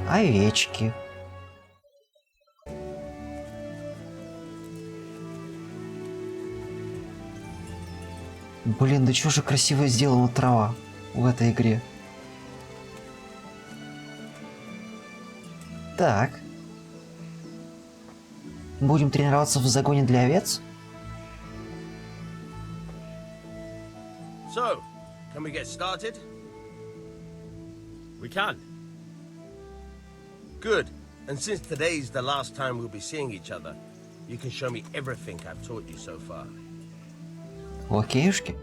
Овечки. Блин, да чё же красиво сделана трава в этой игре. Так. Будем тренироваться в загоне для овец? So, can we get started? We can. Good. And since today's the last time we'll be seeing each other, you can show me everything I've taught you so far. Окейушки.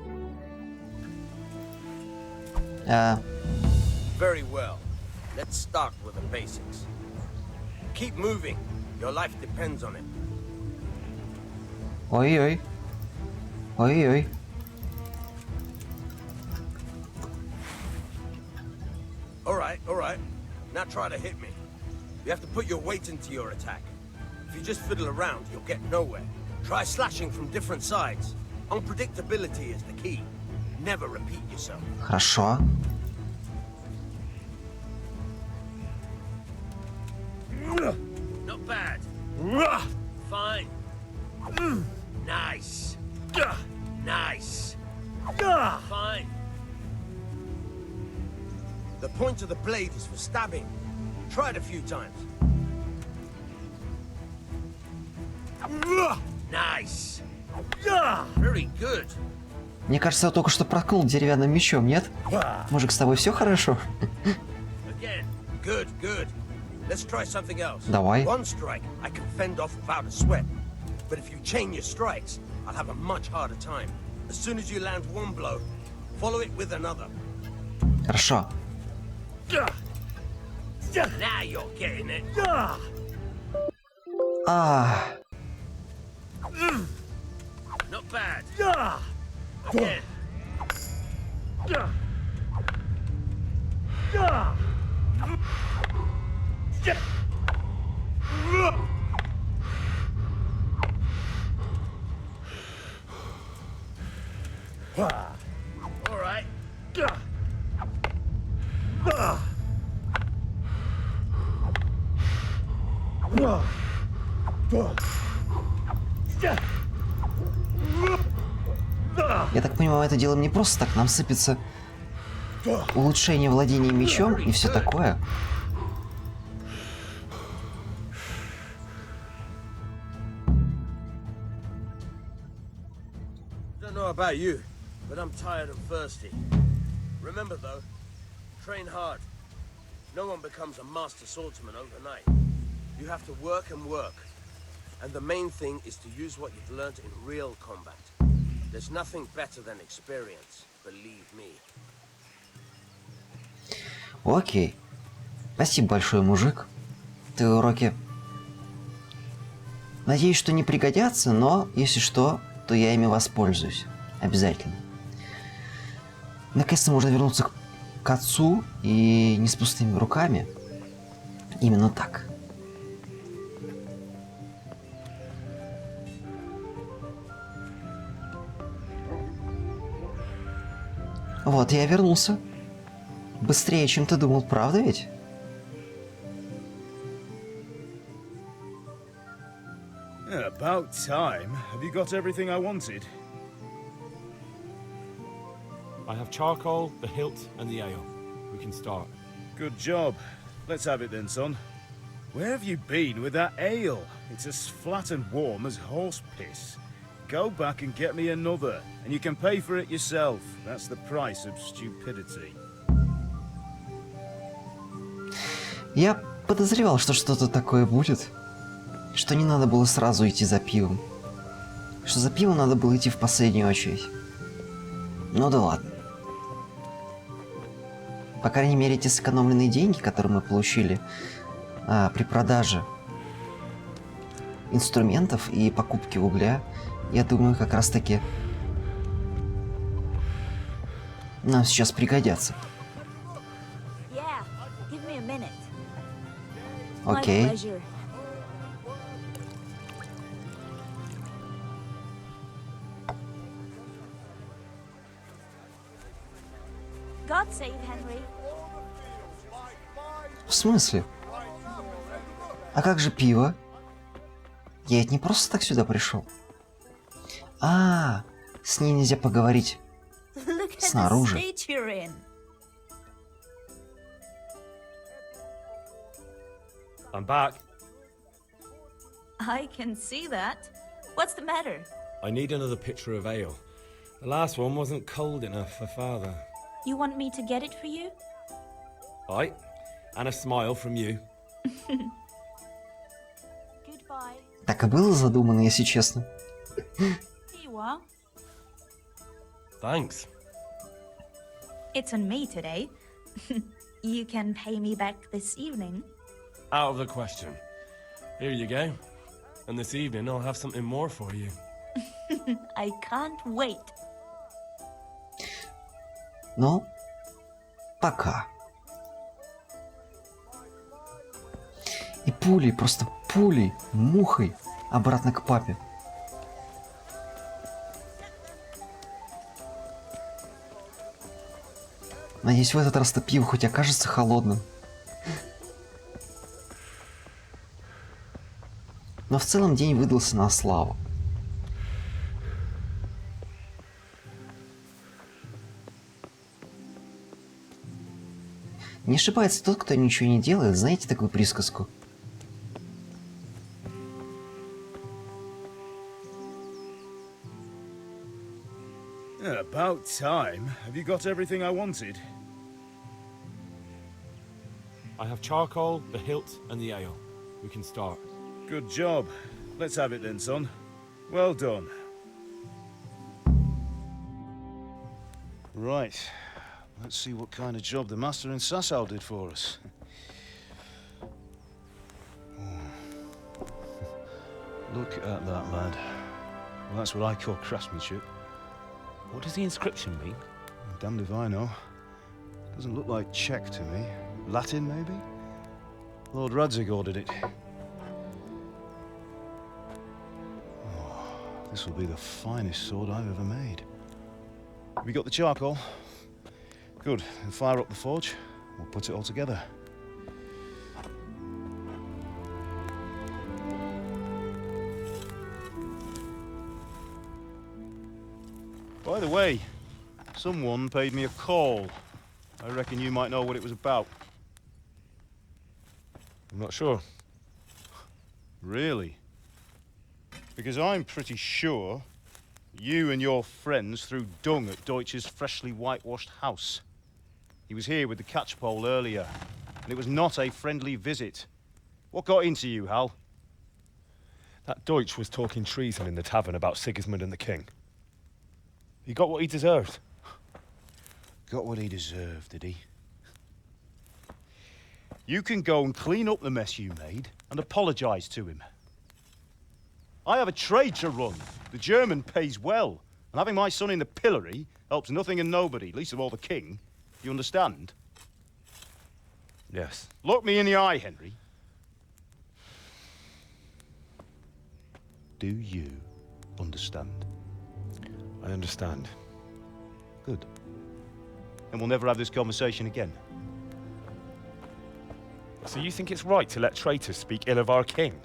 Very well. Let's start with the basics. Keep moving. Your life depends on it. Ой-ой. Ой-ой. All right. Now try to hit me. You have to put your weight into your attack. If you just fiddle around, you'll get nowhere. Try slashing from different sides. Unpredictability is the key. Never repeat yourself. Хорошо. Not bad. Fine. Nice. Nice. Fine. The point of the blade is for stabbing. Try it a few times. Nice. Very good. Мне кажется, я только что проткнул деревянным мечом, нет? Мужик, с тобой все хорошо? Again. Good, good. Let's try something else. Давай. One strike I can fend off without a sweat. But if you chain your strikes, I'll have a much harder time. As soon as you land one blow, follow it with another. Хорошо. Now you're getting it. Not bad. Again. All right. Я так понимаю, это делаем не просто так, нам сыпется улучшение владения мечом и все такое. Don't know about you, but I'm tired and thirsty. Remember though, train hard. No one becomes a master swordsman overnight. You have to work and work. And the main thing is to use what you've learned in real combat. There's nothing better than experience, believe me. Окей. Спасибо большое, мужик. Твои уроки, надеюсь, что не пригодятся, но если что, то я ими воспользуюсь. Обязательно. Наконец-то можно вернуться к отцу и не с пустыми руками. Именно так. Вот, я вернулся. Быстрее, чем ты думал, правда ведь? About time. Have you got everything I wanted? I have charcoal, the hilt, and the ale. We can start. Good job. Let's have it then, son. Where have you been with that ale? It's as flat and warm as horse piss. Go back and get me another, and you can pay for it yourself. That's the price of stupidity. Я подозревал, что что-то такое будет. Что не надо было сразу идти за пивом. Что за пивом надо было идти в последнюю очередь. Ну да ладно. По крайней мере, эти сэкономленные деньги, которые мы получили при продаже инструментов и покупке угля, я думаю, как раз таки нам сейчас пригодятся. Окей. В смысле? А как же пиво? Я ведь не просто так сюда пришел. А, с ней нельзя поговорить снаружи. I'm back. I can see that. What's the matter? I need another pitcher of ale. The last one wasn't cold enough for father. You want me to get it for you? Aye, and a smile from you. Goodbye. Так и было задумано, если честно. Here you are. Thanks. It's on me today. You can pay me back this evening. Out of the question. Here you go. And this evening I'll have something more for you. I can't wait. Ну, пока. И пулей, просто пулей, мухой обратно к папе. Надеюсь, в этот раз-то пиво хоть окажется холодным. Но в целом день выдался на славу. Не ошибается тот, кто ничего не делает. Знаете такую присказку? About time. Have you got everything I wanted? I have charcoal, the hilt, and the ale. We can start. Good job. Let's have it then, son. Well done. Right. Let's see what kind of job the master in Sasau did for us. Look at that, lad. Well, that's what I call craftsmanship. What does the inscription mean? Damned if I know. Doesn't look like Czech to me. Latin, maybe? Lord Radzik ordered it. Oh, this will be the finest sword I've ever made. Have you got the charcoal? Good. Then fire up the forge. We'll put it all together. By the way, someone paid me a call. I reckon you might know what it was about. I'm not sure. Really? Because I'm pretty sure you and your friends threw dung at Deutsch's freshly whitewashed house. He was here with the catchpole earlier, and it was not a friendly visit. What got into you, Hal? That Deutsch was talking treason in the tavern about Sigismund and the king. He got what he deserved. Got what he deserved, did he? You can go and clean up the mess you made and apologize to him. I have a trade to run. The German pays well, and having my son in the pillory helps nothing and nobody, least of all the king. You understand? Yes. Look me in the eye, Henry. Do you understand? I understand. Good. And we'll never have this conversation again. So you think it's right to let traitors speak ill of our king?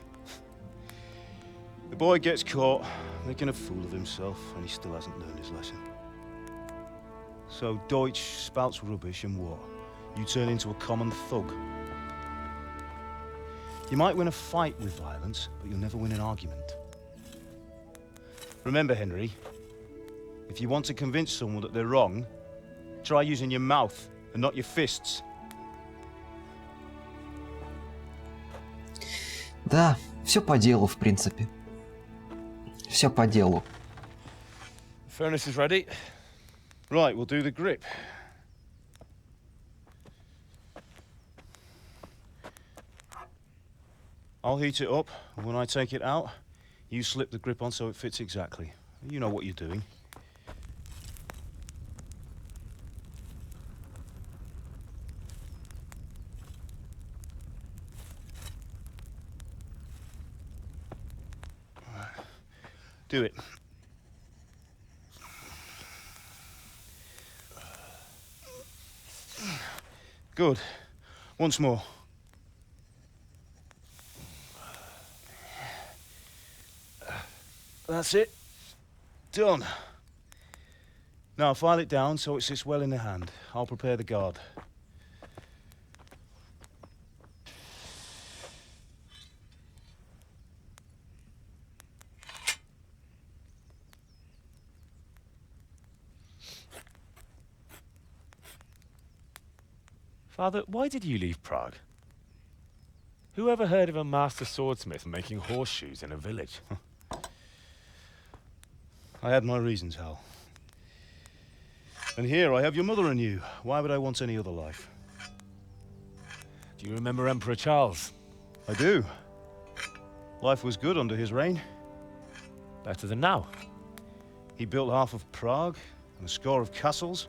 The boy gets caught making a fool of himself, and he still hasn't learned his lesson. So Deutsch spouts rubbish, and what? You turn into a common thug. You might win a fight with violence, but you'll never win an argument. Remember, Henry, if you want to convince someone that they're wrong, try using your mouth and not your fists. Да, все по делу, в принципе. Все по делу. Furnace is ready. Right, we'll do the grip. I'll heat it up, and when I take it out, you slip the grip on so it fits exactly. You know what you're doing. Do it. Good. Once more. That's it. Done. Now file it down so it sits well in the hand. I'll prepare the guard. Father, why did you leave Prague? Who ever heard of a master swordsmith making horseshoes in a village? I had my reasons, Hal. And here I have your mother and you. Why would I want any other life? Do you remember Emperor Charles? I do. Life was good under his reign. Better than now. He built half of Prague and a score of castles,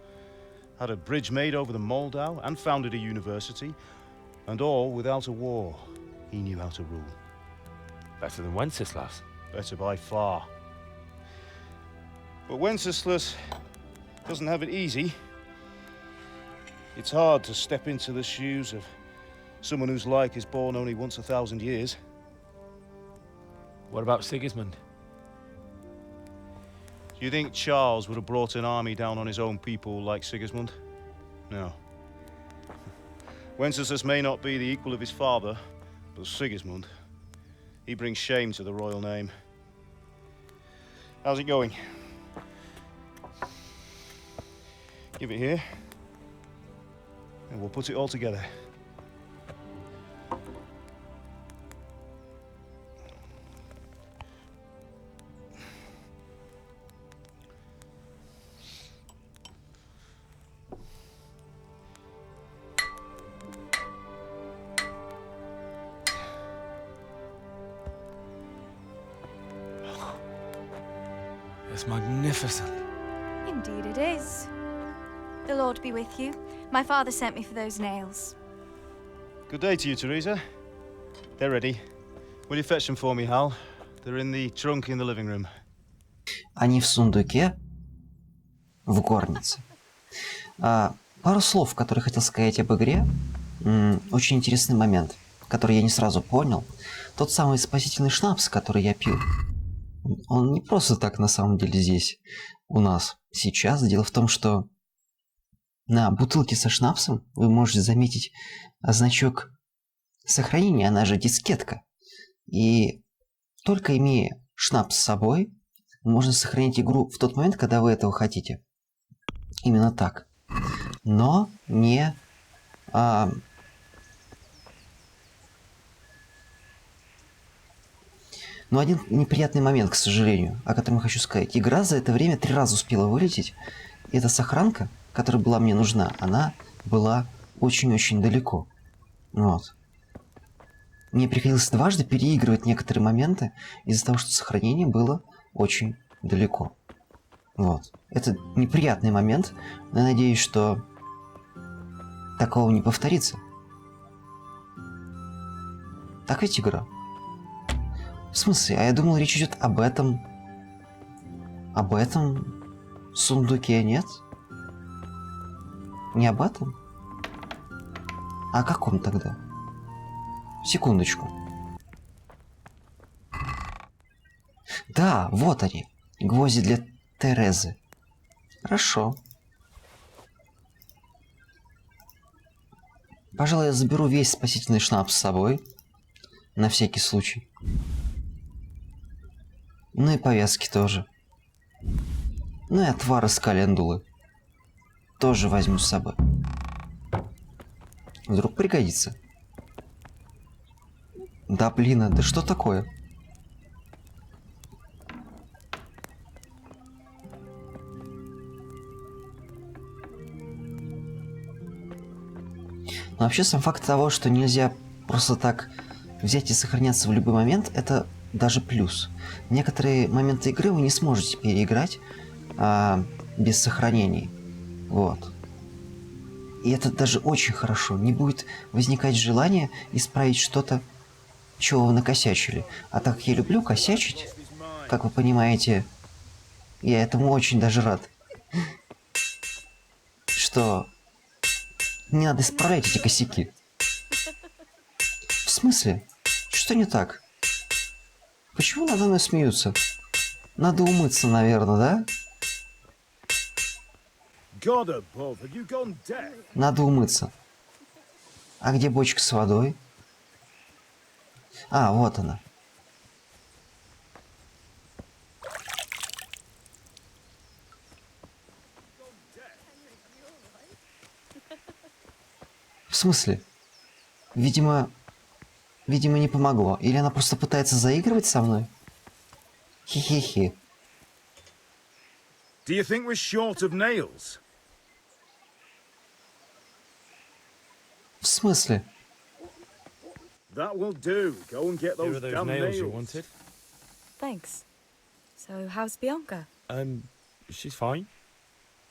had a bridge made over the Moldau, and founded a university, and all without a war. He knew how to rule. Better than Wenceslas. Better by far. But Wenceslas doesn't have it easy. It's hard to step into the shoes of someone whose like is born only once 1,000 years. What about Sigismund? Do you think Charles would have brought an army down on his own people like Sigismund? No. Wenceslas may not be the equal of his father, but Sigismund, he brings shame to the royal name. How's it going? Give it here, and we'll put it all together. It's magnificent. Indeed it is. The Lord be with you. My father sent me for those nails. Good day to you, Teresa. They're ready. Will you fetch them for me, Hal? They're in the trunk in the living room. Они в сундуке в горнице. Пару слов, которые хотел сказать об игре. Очень интересный момент, который я не сразу понял. Тот самый спасительный шнапс, который я пил. Он не просто так на самом деле здесь у нас сейчас. Дело в том, что на бутылке со шнапсом вы можете заметить значок сохранения, она же дискетка. И только имея шнапс с собой, можно сохранить игру в тот момент, когда вы этого хотите. Именно так. Но не... Но один неприятный момент, к сожалению, о котором я хочу сказать. Игра за это время 3 раза успела вылететь. И эта сохранка, которая была мне нужна, она была очень-очень далеко. Вот. Мне приходилось дважды переигрывать некоторые моменты из-за того, что сохранение было очень далеко. Вот. Это неприятный момент, но я надеюсь, что такого не повторится. Так ведь игра? В смысле? А я думал, речь идет об этом... Об этом сундуке, нет? Не об этом? А о каком тогда? Секундочку. Да, вот они. Гвозди для Терезы. Хорошо. Пожалуй, я заберу весь спасительный шнапс с собой. На всякий случай. Ну и повязки тоже. Ну и отвар из календулы. Тоже возьму с собой. Вдруг пригодится. Да блин, да что такое? Но вообще сам факт того, что нельзя просто так взять и сохраняться в любой момент, это даже плюс. Некоторые моменты игры вы не сможете переиграть без сохранений. Вот. И это даже очень хорошо. Не будет возникать желание исправить что-то, чего вы накосячили. А так как я люблю косячить, как вы понимаете, я этому очень даже рад. Что не надо исправлять эти косяки. В смысле? Что не так? Почему надо мной смеются? Надо умыться, наверное, да? God above, have you gone deaf? Надо умыться. А где бочка с водой? А, вот она. В смысле? Видимо, не помогло. Или она просто пытается заигрывать со мной? Хе-хе-хе. Do you think we're short of nails? В смысле? That will do. Go and get Here those are those damn nails nails. you wanted. Thanks. So, how's Bianca? She's fine.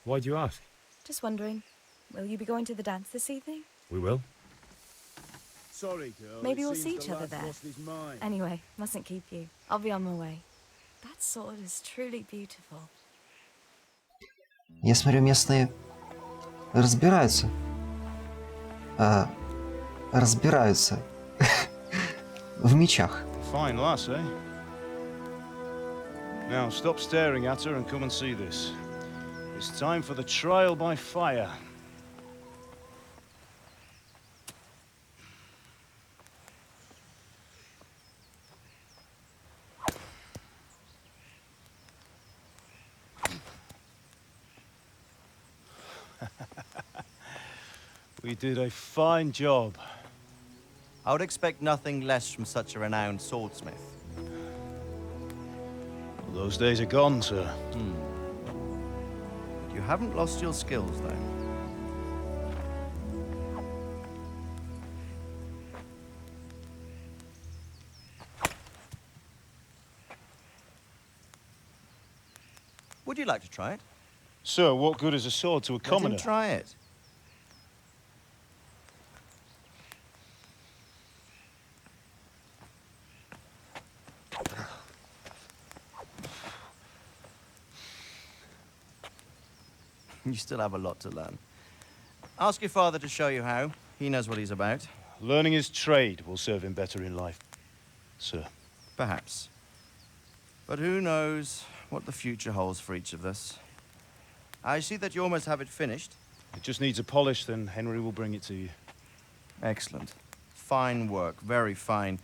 Why do you ask? Just wondering, will you be going to the dance this evening? We will. Sorry, girl. Maybe it we'll seems see each the other lad's there. lost his mind. Anyway, mustn't keep you. I'll be on my way. That sword is truly beautiful. Я смотрю, местные разбираются. Разбираются. В мечах. Fine lass, eh? Now, stop staring at her and come and see this. It's time for the trial by fire. We did a fine job. I would expect nothing less from such a renowned swordsmith. Well, those days are gone, sir. You haven't lost your skills, though. Would you like to try it? Sir, what good is a sword to a Let him commoner? try it. You still have a lot to learn. Ask your father to show you how. He knows what he's about. Learning his trade will serve him better in life, sir. Perhaps. But who knows what the future holds for each of us. I see that you almost have it finished. It just needs a polish, then Henry will bring it to you. Excellent. Fine work, very fine.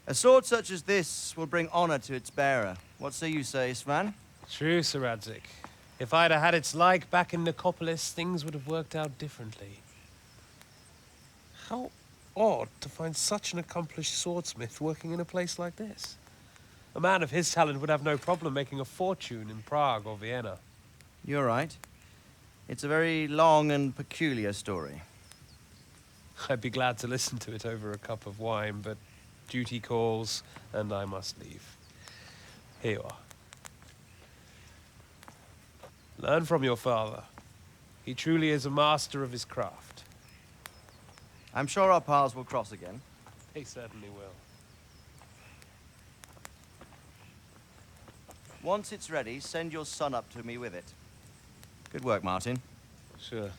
A sword such as this will bring honor to its bearer. What say you, Svan? True, Sir Radzik. If I'd have had its like back in Nicopolis, things would have worked out differently. How odd to find such an accomplished swordsmith working in a place like this. A man of his talent would have no problem making a fortune in Prague or Vienna. You're right. It's a very long and peculiar story. I'd be glad to listen to it over a cup of wine, but duty calls, and I must leave. Here you are. Learn from your father. He truly is a master of his craft. I'm sure our paths will cross again. He certainly will. Once it's ready, send your son up to me with it. Good work, Martin. Sir.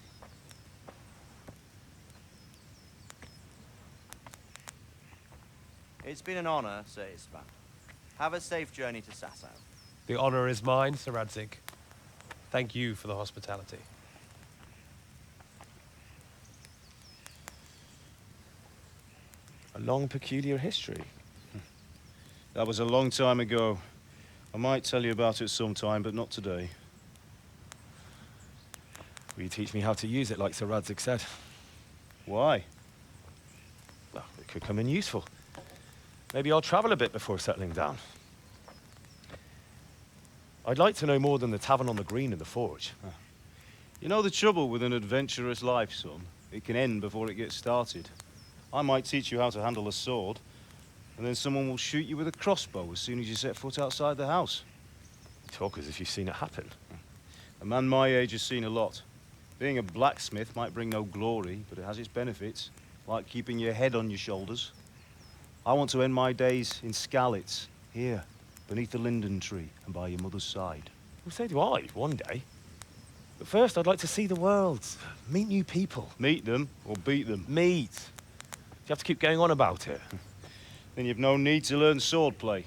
It's been an honor, Sir Isvan. Have a safe journey to Sasau. The honor is mine, Sir Radzik. Thank you for the hospitality. A long, peculiar history. That was a long time ago. I might tell you about it sometime, but not today. Will you teach me how to use it, like Sir Radzik said? Why? Well, it could come in useful. Maybe I'll travel a bit before settling down. I'd like to know more than the tavern on the green and the forge. You know the trouble with an adventurous life, son? It can end before it gets started. I might teach you how to handle a sword, and then someone will shoot you with a crossbow as soon as you set foot outside the house. You talk as if you've seen it happen. A man my age has seen a lot. Being a blacksmith might bring no glory, but it has its benefits, like keeping your head on your shoulders. I want to end my days in Skalitz, here, beneath the linden tree and by your mother's side. Well, so do I, one day. But first, I'd like to see the world, meet new people. Meet them or beat them. Meet. You have to keep going on about it. Then you've no need to learn swordplay.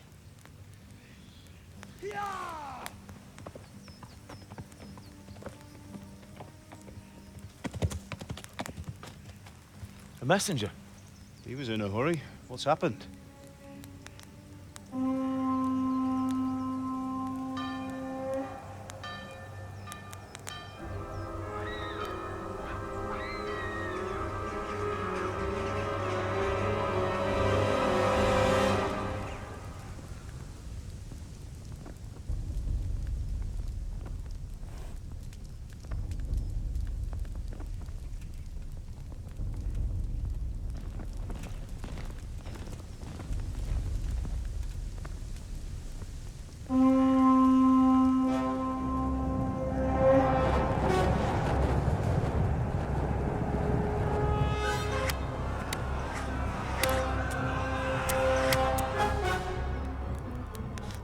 A messenger. He was in a hurry. What's happened?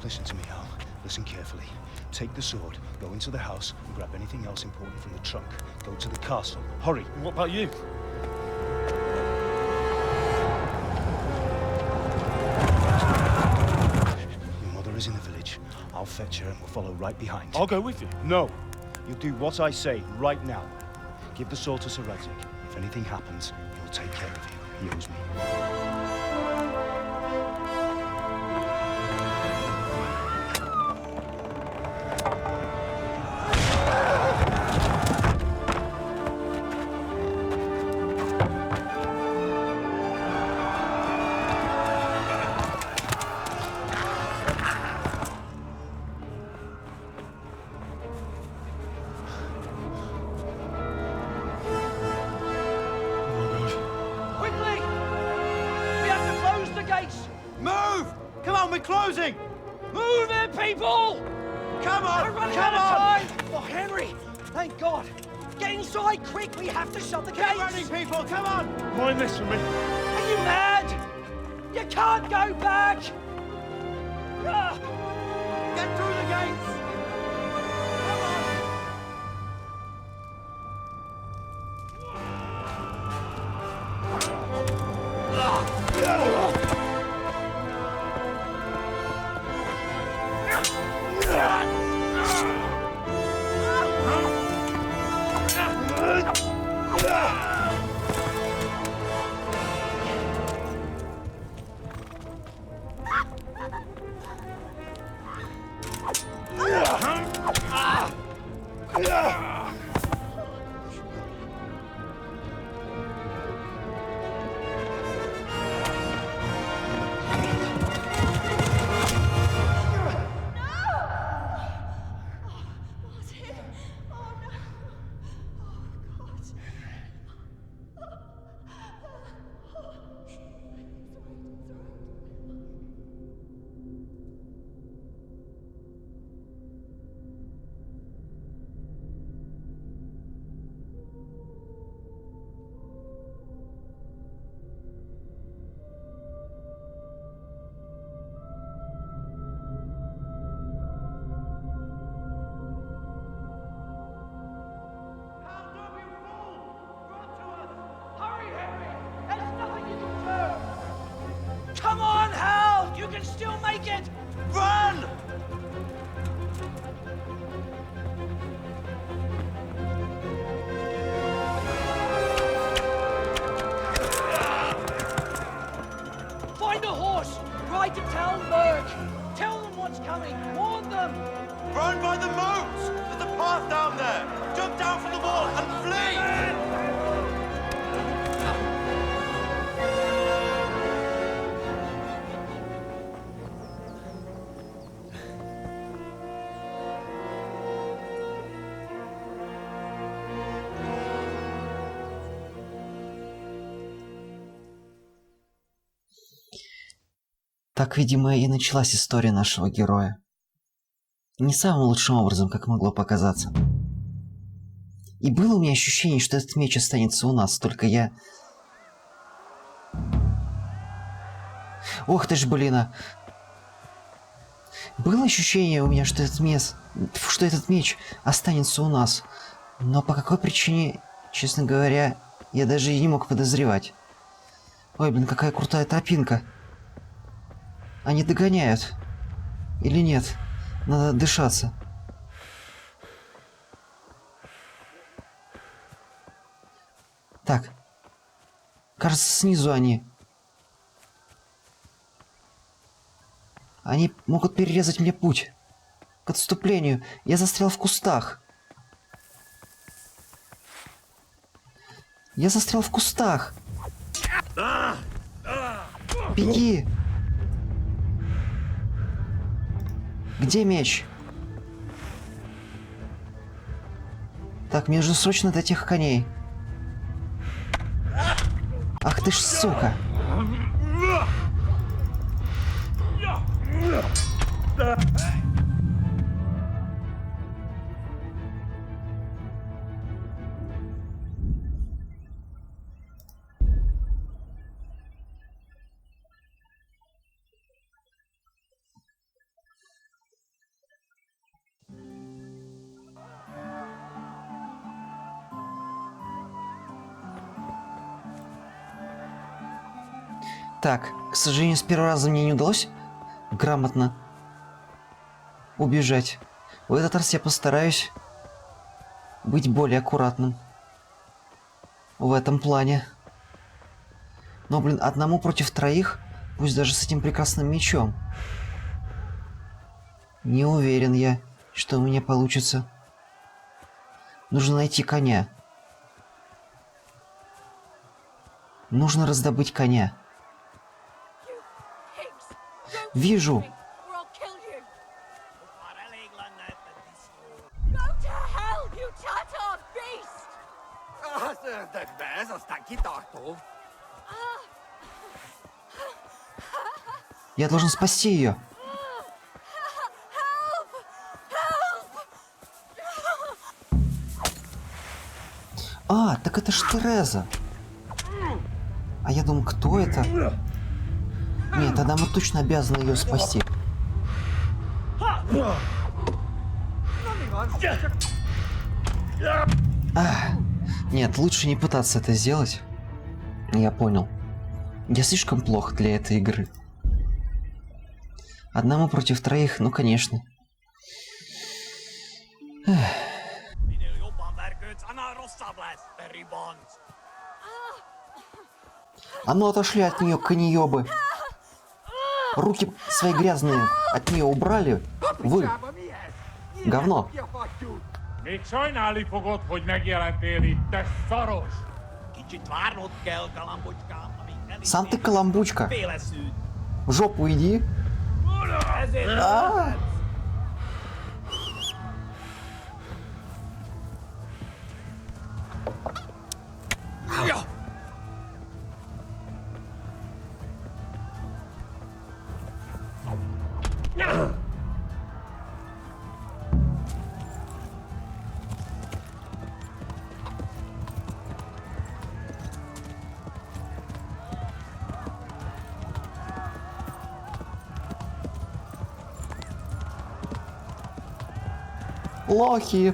Listen to me, Al. Listen carefully. Take the sword, go into the house, and grab anything else important from the trunk. Go to the castle. Hurry! What about you? Your mother is in the village. I'll fetch her and we'll follow right behind. I'll go with you. No! You'll do what I say right now. Give the sword to Sir Radzik. If anything happens, he'll take care of you. He owes me. Closing! Move it, people! Come on! We're running Come out of on! time! Oh, Henry! Thank God! Get inside, quick! We have to shut the Keep gates! running, people! Come on! Mind this for me. Are you mad? You can't go back! Ah. Get through the gates! Come on! Come on, Hal! You can still make it! Run! Find a horse! Ride to town, Merc! Tell them what's coming! Warn them! Run by the moat! There's a path down there! Jump down from the wall and flee! Так, видимо, и началась история нашего героя. Не самым лучшим образом, как могло показаться. И было у меня ощущение, что этот меч останется у нас, только я... Ох ты ж, блин, Было ощущение у меня, что этот меч останется у нас. Но по какой причине, честно говоря, я даже и не мог подозревать. Ой, блин, какая крутая тропинка. Они догоняют. Или нет? Надо дышаться. Так. Кажется, снизу они. Они могут перерезать мне путь. К отступлению. Я застрял в кустах. Я застрял в кустах. Беги. Где меч? Так, мне нужно срочно до тех коней. Ах ты ж сука. Так, к сожалению, с первого раза мне не удалось грамотно убежать. В этот раз я постараюсь быть более аккуратным в этом плане. Но, блин, одному против троих, пусть даже с этим прекрасным мечом. Не уверен я, что у меня получится. Нужно найти коня. Нужно раздобыть коня. Вижу. Я должен спасти ее. А, так это ж Тереза. А я думаю, кто это? Нет, тогда мы точно обязаны ее спасти. Нет, лучше не пытаться это сделать. Я понял. Я слишком плох для этой игры. Одному против троих, ну конечно. А ну отошли от нее, коньёбы. Руки свои грязные от нее убрали. Вы. Говно. Сам ты каламбучка. В жопу иди. Лохи.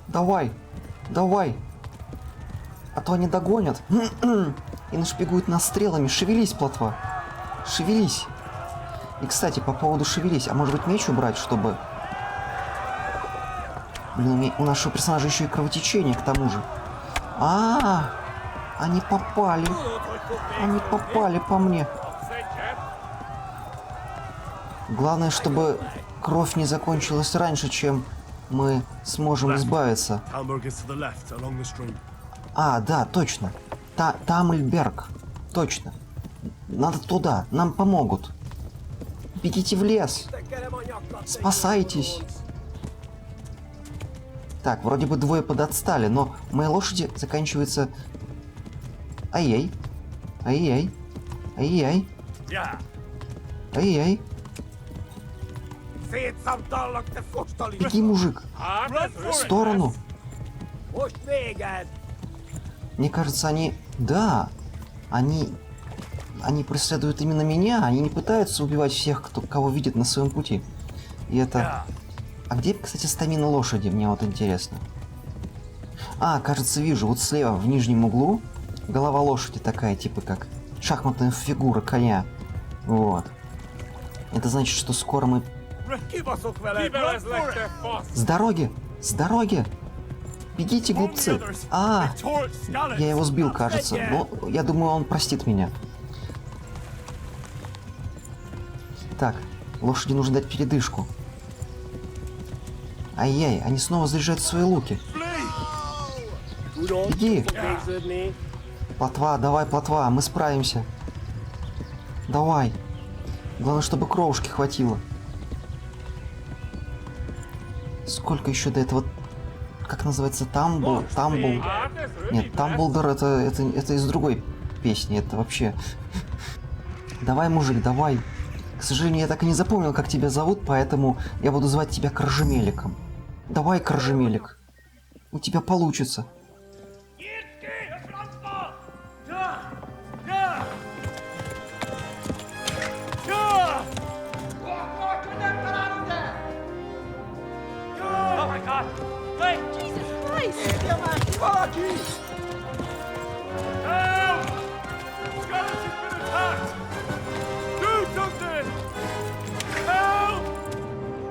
Давай, давай. А то они догонят. И нашпигуют нас стрелами. Шевелись, плотва. Шевелись. И, кстати, по поводу шевелись. А может быть меч убрать, чтобы... Блин, у нашего персонажа еще и кровотечение, к тому же. Они попали. Они попали по мне. Главное, чтобы кровь не закончилась раньше, чем мы сможем избавиться. Да, точно. Тамельберг. Точно. Надо туда. Нам помогут. Бегите в лес. Спасайтесь. Так, вроде бы двое подотстали, но у моей лошади заканчивается... Ай-яй. Ай-яй. Ай-яй. Ай-яй. Беги, мужик. В сторону. Мне кажется, они... Да. Они преследуют именно меня. Они не пытаются убивать всех, кого видят на своем пути. И это... А где, кстати, стамина лошади? Мне вот интересно. А, кажется, вижу. Вот слева, в нижнем углу, голова лошади такая, типа как шахматная фигура коня. Вот. Это значит, что скоро мы... С дороги! С дороги! Бегите, глупцы! А, я его сбил, кажется. Но я думаю, он простит меня. Так, лошади нужно дать передышку. Ай-яй, они снова заряжают свои луки. Иди. Плотва, давай, плотва, мы справимся. Давай. Главное, чтобы кровушки хватило. Сколько еще до этого... Как называется? Тамбл? Тамбл. Нет, Тамблдор это из другой песни. Это вообще... Давай, мужик, давай. К сожалению, я так и не запомнил, как тебя зовут, поэтому я буду звать тебя Коржемеликом. Давай, Коржемелик. У тебя получится.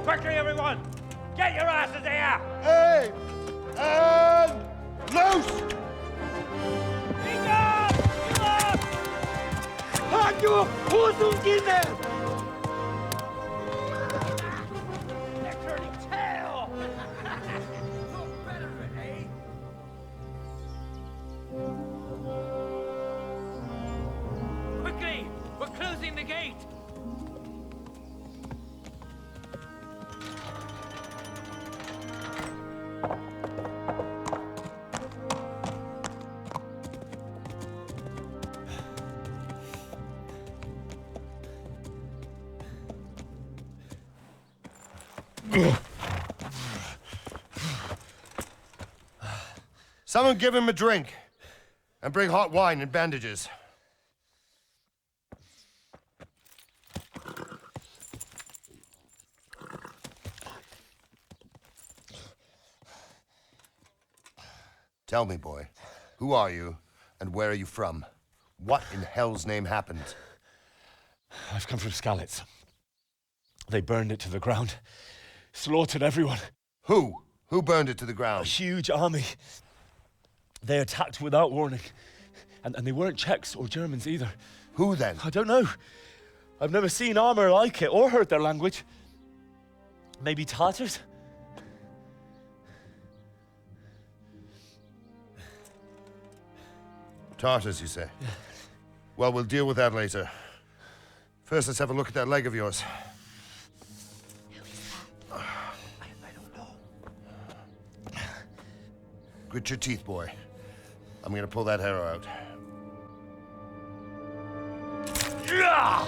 Quickly, everyone! Get your asses here! Hey! And loose! Hanyo! Hosungine! They're turning tail! Look better, eh? Quickly! We're closing the gate! Someone give him a drink. And bring hot wine and bandages. Tell me, boy, who are you and where are you from? What in hell's name happened? I've come from Skalitz. They burned it to the ground. Slaughtered everyone. Who? Who burned it to the A ground? huge army. They attacked without warning. And they weren't Czechs or Germans either. Who then? I don't know. I've never seen armor like it or heard their language. Maybe Tatars? Tartars, you say? Yeah. Well, we'll deal with that later. First, let's have a look at that leg of yours. I don't know. Grit your teeth, boy. I'm gonna pull that arrow out. Yeah!